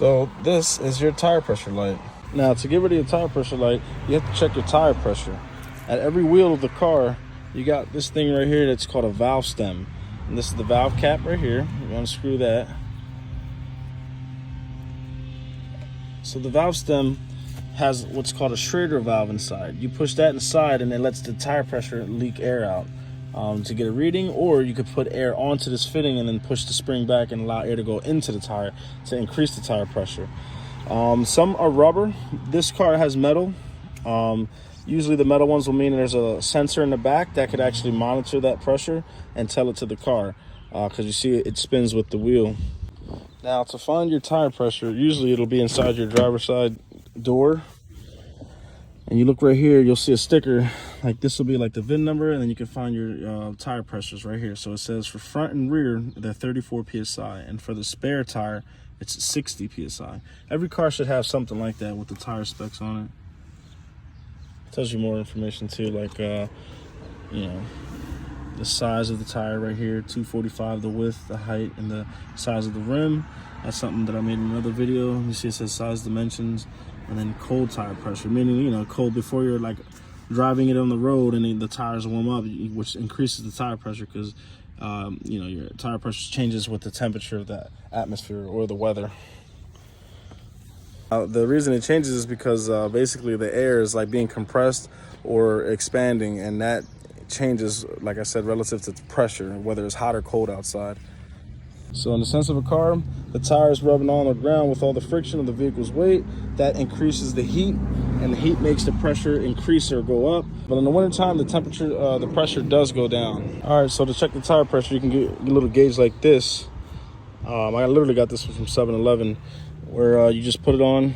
So this is your tire pressure light. Now to get rid of your tire pressure light, you have to check your tire pressure. At every wheel of the car, you got this thing right here that's called a valve stem. And this is the valve cap right here. You unscrew that. So the valve stem has what's called a Schrader valve inside. You push that inside and it lets the tire pressure leak air out to get a reading, or you could put air onto this fitting and then push the spring back and allow air to go into the tire to increase the tire pressure. Some are rubber. This car has metal. Usually the metal ones will mean there's a sensor in the back that could actually monitor that pressure and tell it to the car, because you see it spins with the wheel. Now to find your tire pressure, usually it'll be inside your driver's side door. And you look right here, you'll see a sticker. Like this will be like the VIN number, and then you can find your tire pressures right here. So it says for front and rear, they're 34 PSI. And for the spare tire, it's 60 PSI. Every car should have something like that with the tire specs on it. Tells you more information too, like, you know, the size of the tire right here, 245, the width, the height, and the size of the rim. That's something that I made in another video. You see it says size dimensions. And then cold tire pressure, meaning, you know, cold before you're like driving it on the road and then the tires warm up, which increases the tire pressure because, you know, your tire pressure changes with the temperature of the atmosphere or the weather. The reason it changes is because basically the air is like being compressed or expanding, and that changes, like I said, relative to the pressure, whether it's hot or cold outside. So in the sense of a car, the tire is rubbing on the ground with all the friction of the vehicle's weight. That increases the heat, and the heat makes the pressure increase or go up. But in the wintertime, the temperature, the pressure does go down. All right, so to check the tire pressure, you can get a little gauge like this. I literally got this one from 7-Eleven, where you just put it on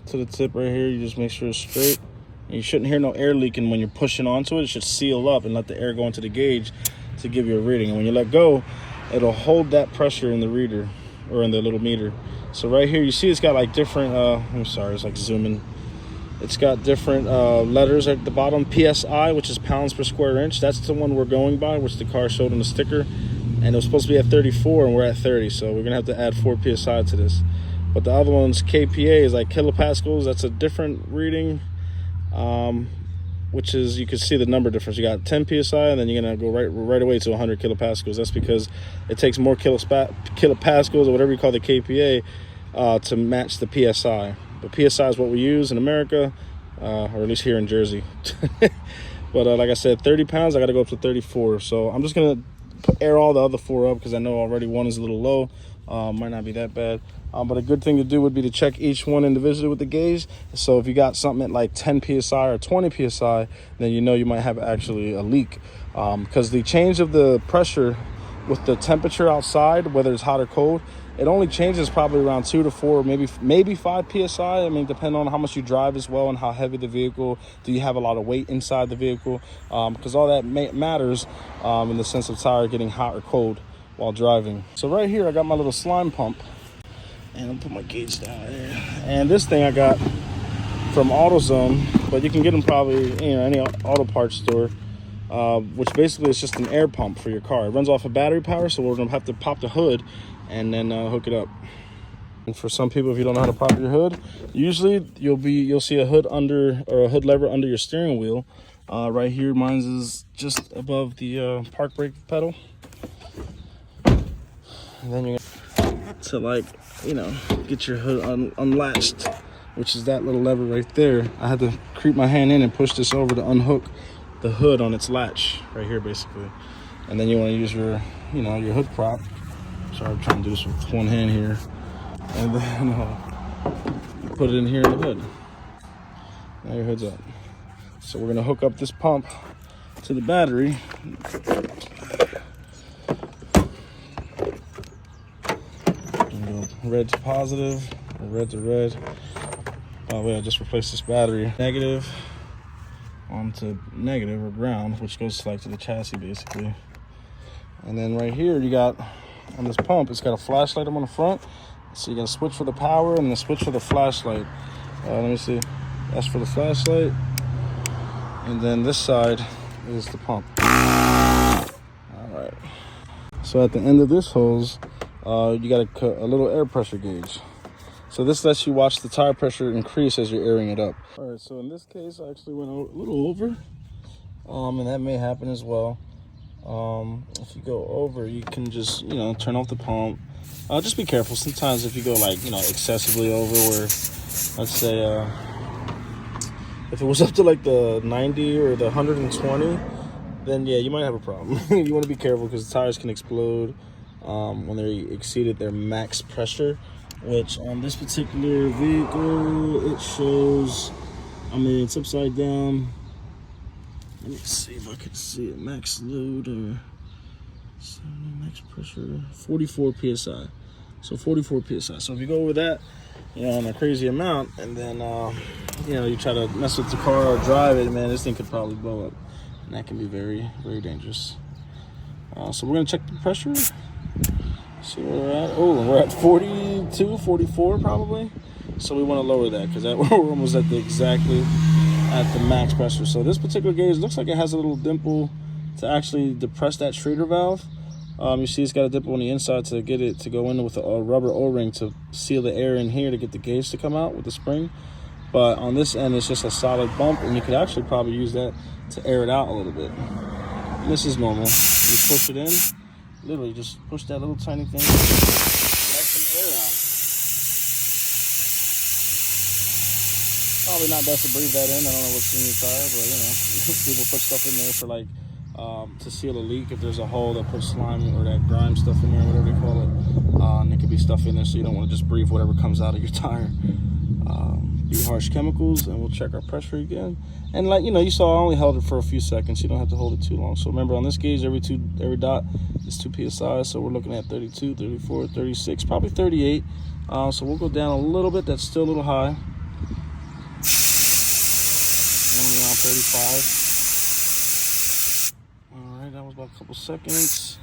to the tip right here. You just make sure it's straight. And you shouldn't hear no air leaking when you're pushing onto it. It should seal up and let the air go into the gauge to give you a reading. And when you let go, it'll hold that pressure in the reader or in the little meter. So right here, you see it's got like different, I'm sorry, it's like zooming. It's got different letters at the bottom. PSI, which is pounds per square inch. That's the one we're going by, which the car showed on the sticker. And it was supposed to be at 34 and we're at 30. So we're gonna have to add 4 PSI to this. But the other one's KPA, is like kilopascals. That's a different reading. Which is, you can see the number difference. You got 10 PSI and then you're gonna go right away to 100 kilopascals. That's because it takes more kilopascals or whatever you call the KPA to match the PSI. But PSI is what we use in America, or at least here in Jersey. But like I said, 30 pounds, I gotta go up to 34. So I'm just gonna air all the other 4 up because I know already one is a little low. Might not be that bad. But a good thing to do would be to check each one individually with the gauge. So if you got something at like 10 PSI or 20 PSI, then you know you might have actually a leak. Because the change of the pressure with the temperature outside, whether it's hot or cold, it only changes probably around 2 to 4, maybe 5 PSI. I mean, depending on how much you drive as well and how heavy the vehicle. Do you have a lot of weight inside the vehicle? Because all that matters in the sense of tire getting hot or cold while driving. So right here, I got my little slime pump. And I'll put my gauge down there. And this thing I got from AutoZone, but you can get them probably, you know, any auto parts store, which basically is just an air pump for your car. It runs off of battery power, so we're gonna have to pop the hood and then hook it up. And for some people, if you don't know how to pop your hood, usually you'll see a hood under, or a hood lever under your steering wheel. Right here, mine's is just above the park brake pedal. And then you're to, like, you know, get your hood unlatched, which is that little lever right there. I had to creep my hand in and push this over to unhook the hood on its latch right here, basically. And then you want to use your, you know, your hood prop. Sorry, I'm trying to do this with one hand here. And then you put it in here in the hood. Now your hood's up. So we're gonna hook up this pump to the battery. Red to positive, or red to red. By the way, I just replaced this battery. Negative onto negative, or ground, which goes like to the chassis basically. And then right here you got, on this pump, it's got a flashlight up on the front. So you got to switch for the power and then switch for the flashlight. Let me see. That's for the flashlight. And then this side is the pump. All right. So at the end of this hose, you got a little air pressure gauge. So this lets you watch the tire pressure increase as you're airing it up. All right, so in this case, I actually went a little over, and that may happen as well. If you go over, you can just, you know, turn off the pump. Just be careful. Sometimes if you go like, you know, excessively over, where let's say if it was up to like the 90 or the 120, then yeah, you might have a problem. You want to be careful because the tires can explode when they exceeded their max pressure, which on this particular vehicle, it shows, I mean, it's upside down. Let me see if I can see it. Max load or max pressure, 44 psi. So 44 psi. So if you go over that, you know, on a crazy amount, and then you know, you try to mess with the car or drive it, man, this thing could probably blow up, and that can be very, very dangerous. So we're gonna check the pressure. See where we're at. Oh, we're at 42, 44 probably. So we want to lower that because we're almost at at the max pressure. So this particular gauge looks like it has a little dimple to actually depress that Schrader valve. You see it's got a dimple on the inside to get it to go in with a rubber O-ring to seal the air in here to get the gauge to come out with the spring. But on this end, it's just a solid bump, and you could actually probably use that to air it out a little bit. And this is normal. You push it in, literally just push that little tiny thing, let some air out. Probably not best to breathe that in. I don't know what's in your tire, but you know, people put stuff in there for like to seal a leak. If there's a hole, that puts slime or that grime stuff in there, whatever they call it, and there could be stuff in there, so you don't want to just breathe whatever comes out of your tire. Be harsh chemicals, and we'll check our pressure again. And like, you know, you saw I only held it for a few seconds. You don't have to hold it too long. So remember, on this gauge, every dot is 2 psi. So we're looking at 32, 34, 36, probably 38. So we'll go down a little bit. That's still a little high. Around 35. All right, that was about a couple seconds.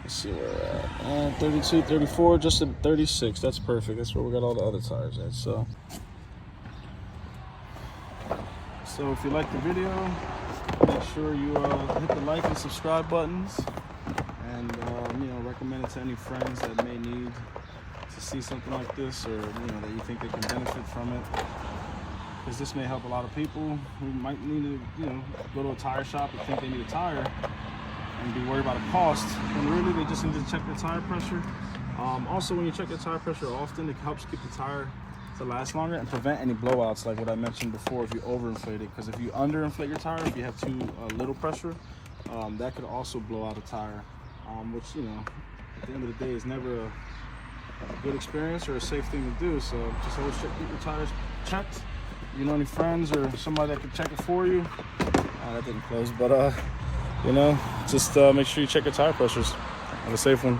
Let's see where we're at. 32, 34, just at 36. That's perfect. That's where we got all the other tires at. So if you like the video, make sure you hit the like and subscribe buttons, and you know, recommend it to any friends that may need to see something like this, or you know, that you think they can benefit from it, because this may help a lot of people who might need to, you know, go to a tire shop and think they need a tire and be worried about a cost, and really they just need to check their tire pressure. Also, when you check your tire pressure often, it helps keep the tire to last longer and prevent any blowouts, like what I mentioned before, if you overinflate it. Because if you underinflate your tire, if you have too little pressure, that could also blow out a tire, which, you know, at the end of the day is never a good experience or a safe thing to do. So just always keep your tires checked. You know, any friends or somebody that can check it for you? That didn't close, but you know, just make sure you check your tire pressures. Have a safe one.